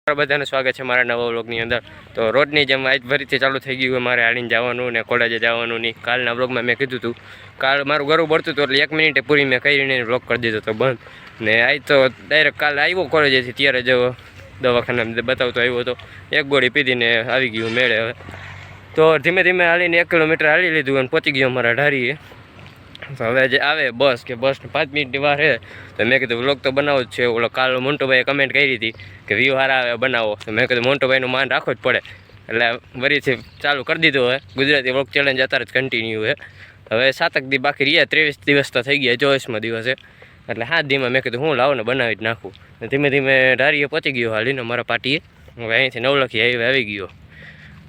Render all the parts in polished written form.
બધાનું સ્વાગત છે મારા નવા વ્લોગની અંદર। તો રોજની જેમ આજ ફરીથી ચાલુ થઈ ગયું મારે હાલીને જવાનું ને કોલેજે જવાનું નહીં। કાલના વ્લોગમાં મેં કીધું હતું કાલ મારું ગરું પડતું હતું એટલે 1 મિનિટે પૂરી મેં કરીને વ્લોગ કરી દીધો હતો બંધ ને આજ તો ડાયરેક્ટ કાલે આવ્યો કોલેજેથી ત્યારે જ દવાખાને બતાવતો આવ્યો હતો। એક ગોળી પીધીને આવી ગયું મેળે। હવે તો ધીમે ધીમે હાલીને 1 કિલોમીટર હાલી લીધું અને પહોંચી ગયો મારા ઢારીએ। તો હવે જે આવે બસ 5 મિનિટની વાર છે તો મેં કીધું વ્લોગ તો બનાવો જ છે। ઓલો કાલ મોન્ટુભાઈએ કમેન્ટ કરી હતી કે વ્યૂ સારા આવે બનાવો, તો મેં કીધું મોન્ટુભાઈનું માન રાખવું જ પડે એટલે ફરીથી ચાલુ કરી દીધું। હવે ગુજરાતી વ્લોગ ચેલેન્જ અત્યારે જ કન્ટિન્યુ છે। હવે 7 દી બાકી રહ્યા, 23 દિવસ તો થઈ ગયા, 24મો દિવસ છે એટલે 7 દીમાં મેં કીધું હું લાવો ને બનાવી જ નાખું। ધીમે ધીમે ઢારીએ પહોંચી ગયો હાલીને મારા પાટીએ। હવે અહીંથી નવલખી આવી ગયો।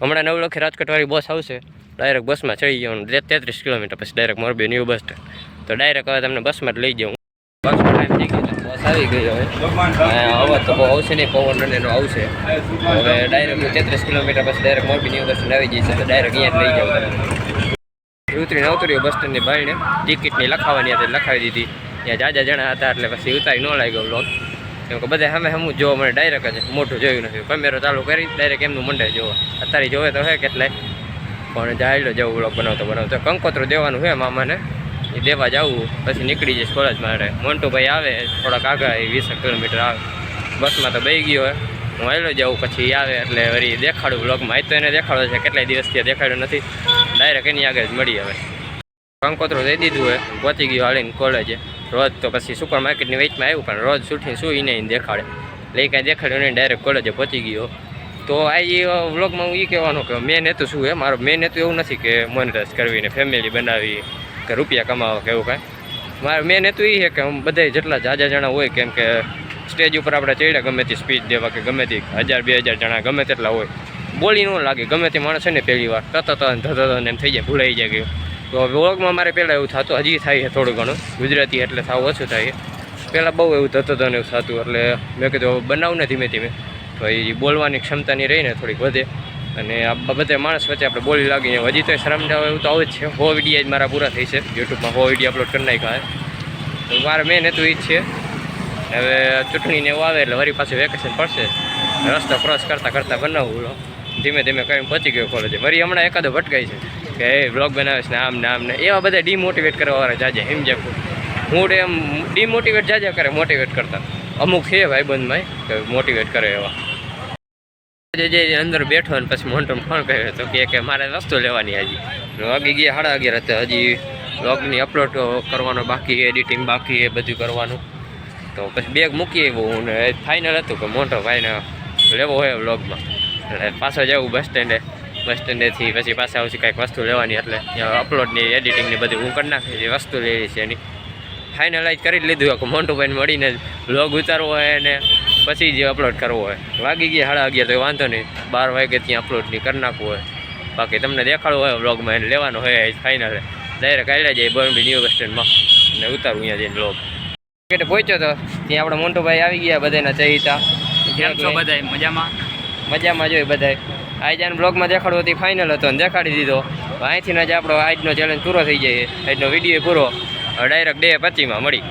હમણાં નવલખી રાજકોટવાળી બસ આવશે, ડાયરેક્ટ બસમાં ચડી જવાનું 33 કિલોમીટર, પછી direct Morbi new bus stand. તો ડાયરેક્ટ હવે તમને બસમાં જ લઈ જાઉં। બસમાં ટાઈમ થઈ ગયો, બસ આવી ગઈ। હવે અવાજ તો બહુ આવશે નહીં, પવન એનો આવશે। હવે ડાયરેક્ટ 33 કિલોમીટર પછી direct Morbi new bus stand આવી જઈશ, એટલે ડાયરેક્ટ અહીંયા જ લઈ જાઉં તમને। ઉતરીને અવતર્યો બસ સ્ટેન્ડની બાઈને, ટિકિટની લખાવાની હતી લખાવી દીધી। ત્યાં જાજા જણા હતા એટલે પછી ઉતારી ન લાગ્યો વ્લોગ, કેમ કે બધા સામે સામું જોવા મળે, ડાયરેક્ટ જ મોટું જોયું નથી। કેમેરો ચાલુ કરી ડાયરેક્ટ એમનું મંડે જોવા, અત્યારે જોવે તો હે કેટલાય પણ જાયલો જવું વ્લોગ બનાવતો કંકોત્રું દેવાનું છે મામાને, એ દેવા જવું પછી નીકળી જઈશ કોલેજ માટે। મોન્ટુભાઈ આવે થોડાક આગળ 20 કિલોમીટર આવે, બસમાં તો બેસી ગયો હોય, હું આવેલો જાઉં પછી આવે એટલે વળી દેખાડું વ્લોગમાં। આજ તો એને દેખાડો છે, કેટલાય દિવસથી દેખાડ્યો નથી, ડાયરેક્ટ એની આગળ જ મળી આવે। કંકોત્રું દઈ દીધું હોય, પહોંચી ગયો હાલીને કોલેજે। રોજ તો પછી સુપર માર્કેટની વેચમાં આવ્યું પણ રોજ શૂટિંગ શું એને દેખાડે એટલે એ કાંઈ દેખાડ્યું નહીં, ડાયરેક્ટ કોલેજે પહોંચી ગયો। તો આ વ્લોગમાં હું એ કહેવાનું કે મેન હેતુ શું છે મારો, મેન હેતુ એવું નથી કે મોનેટાઈઝ કરવીને ફેમિલી બનાવી કે રૂપિયા કમાવા કે એવું કાંઈ। મારો મેન હેતુ એ છે કે હું બધા જેટલા જાજા જણા હોય, કેમ કે સ્ટેજ ઉપર આપણે ચડ્યા ગમે તે સ્પીચ દેવા કે ગમે તે 1000-2000 જણા ગમે તેટલા હોય, બોલી ન લાગે ગમે તે માણસ છે ને પહેલી વાર તત એમ થઈ જાય, ભૂલાઈ જાય ગયું। તો વ્લોગમાં મારે પહેલાં એવું થતું, હજી થાય છે થોડું ઘણું, ગુજરાતી એટલે સાવ ઓછું થાય। પહેલાં બહુ એવું થતું એવું થતું એટલે મેં કીધું બનાવું ને ધીમે ધીમે તો એ બોલવાની ક્ષમતાની રહીને થોડીક વધે અને આ બધા માણસ વચ્ચે આપણે બોલી લાગીને હજી તો શરમ જાવ એવું તો આવે જ છે। 100 વિડીયો જ મારા પૂરા થઈ છે યુટ્યુબમાં, 100 વિડીયો અપલોડ કરી નાખ્યા તો મારે મેન હેતુ એ જ છે। હવે ચૂંટણીને એવું આવે એટલે વળી પાછું વેકેશન પડશે, રસ્તો ક્રોસ કરતાં બનાવવું, ધીમે ધીમે કરીને પહોંચી ગયો કોલેજે। વળી હમણાં એકાદો ભટકાય છે કે એ વ્લોગ બનાવીશ ને આમ ને એવા બધા ડિમોટિવેટ કરવાવાળા જાજે સમજ્યા। હું એમ ડિમોટિવેટ જાજા કરે મોટિવેટ કરતા, અમુક છે ભાઈબંધમાં કે મોટિવેટ કરે એવા। જે અંદર બેઠો ને પછી મોન્ટોને ફોન કર્યો તો કે મારે વસ્તુ લેવાની હજી વાગી ગયા 11:30 હતા, હજી વ્લોગની અપલોડ કરવાનો બાકી, એડિટિંગ બાકી, એ બધું કરવાનું। તો પછી બેગ મૂકી આવ્યો હું ને ફાઇનલ હતું કે મોન્ટો ભાઈને લેવો હોય વ્લોગમાં એટલે પાછો જવું બસ સ્ટેન્ડેથી પછી પાછા આવશે કાંઈક વસ્તુ લેવાની, એટલે અપલોડની એડિટિંગની બધી હું કરી નાખી, જે વસ્તુ લેવી છે એની ફાઇનલાઇઝ કરી લીધું કે મોન્ટુભાઈને મળીને વ્લોગ ઉતારવો હોય અને પછી જે અપલોડ કરવો હોય। વાગી ગયા 11:30 તો વાંધો નહીં, 12 વાગે ત્યાં અપલોડની કરી નાખવું હોય, બાકી તમને દેખાડવું હોય વ્લોગમાં એને લેવાનો હોય ફાઇનલ ડાયરેક્ટ આવી જાય મોરબી ન્યૂ બસ સ્ટેન્ડમાં અને ઉતારવું અહીંયા જઈને વ્લોગ। એટલે પહોંચ્યો તો ત્યાં આપણે મોન્ટુભાઈ આવી ગયા, બધાના ચહીતા બધા મજામાં જોઈ બધાય આજે બ્લોગમાં દેખાડવો હતી ફાઇનલ હતો ને દેખાડી દીધો। અહીંથી જ આપણો આજનો ચેલેન્જ પૂરો થઈ જાય, આજનો વિડીયો પૂરો, ડાયરેક્ટ 2:25માં મળી।